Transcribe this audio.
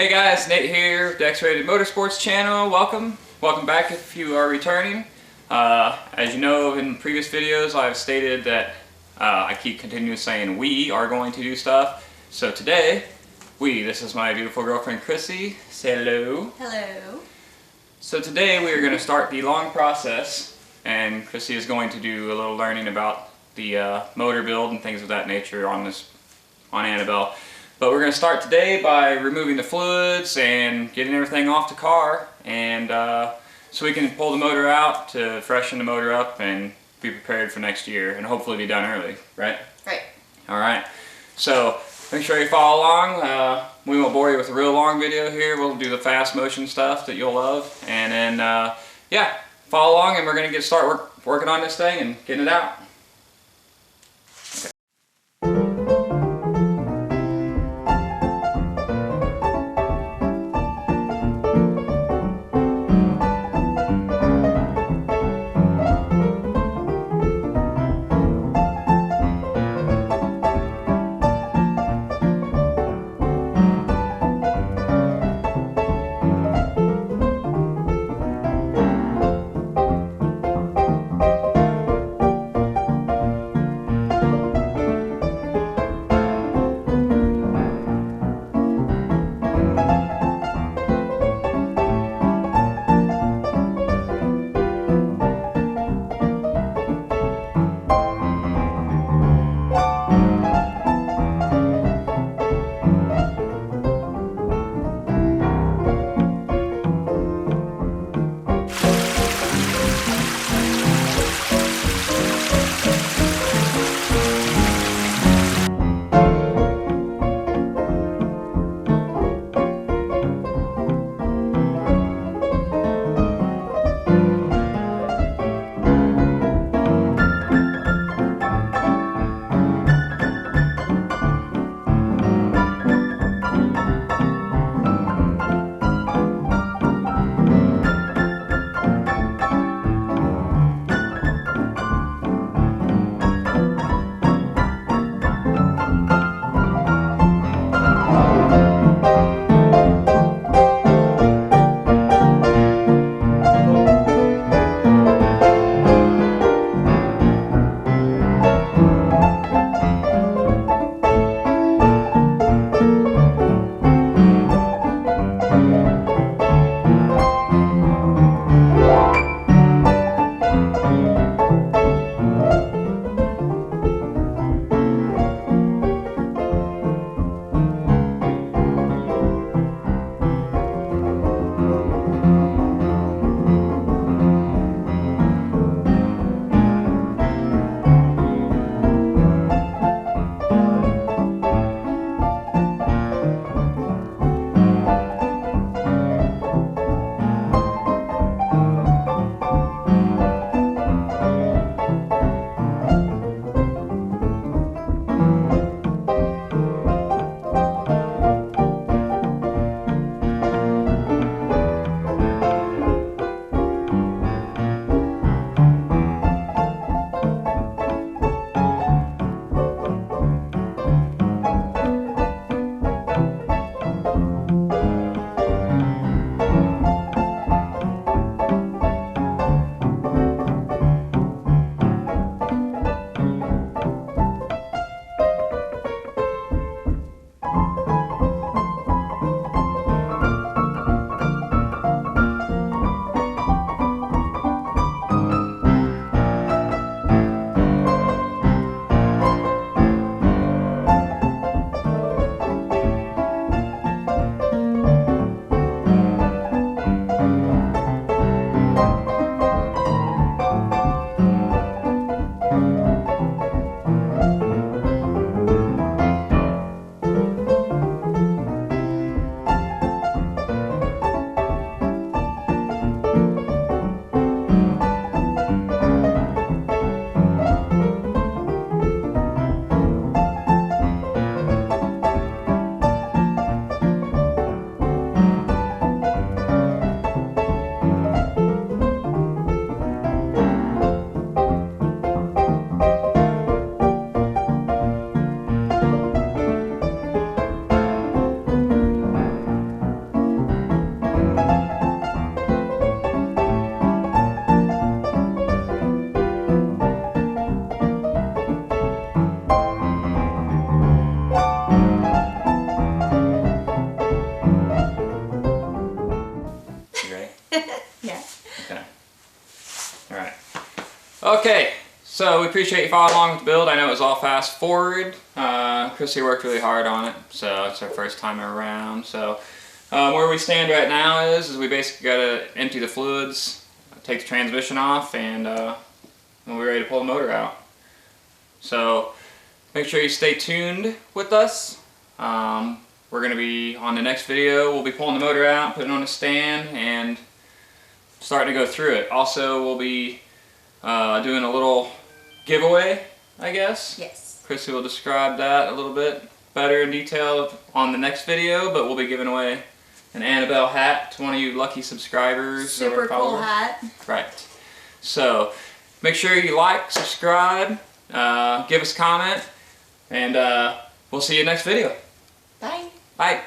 Hey guys, Nate here, the X-Rated Motorsports channel. Welcome back if you are returning. As you know, in previous videos I've stated that I keep continuing saying we are going to do stuff. So today, this is my beautiful girlfriend Chrissy. Say hello. Hello. So today we are going to start the long process, and Chrissy is going to do a little learning about the motor build and things of that nature on Annabelle. But we're going to start today by removing the fluids and getting everything off the car, and so we can pull the motor out to freshen the motor up and be prepared for next year and hopefully be done early, right? Right. Alright, so make sure you follow along. We won't bore you with a real long video here. We'll do the fast motion stuff that you'll love, and then yeah, follow along and we're going to start working on this thing and getting it out. Okay, so we appreciate you following along with the build. I know it was all fast forward. Chrissy worked really hard on it, so it's our first time around. So where we stand right now is we basically got to empty the fluids, take the transmission off, and we're ready to pull the motor out. So make sure you stay tuned with us. We're going to be on the next video. We'll be pulling the motor out, putting it on a stand, and starting to go through it. Also, we'll be doing a little giveaway, I guess. Yes. Chrissy will describe that a little bit better in detail on the next video, but we'll be giving away an Annabelle hat to one of you lucky subscribers. Super cool hat. Right. So make sure you like, subscribe, give us a comment, and we'll see you next video. Bye. Bye.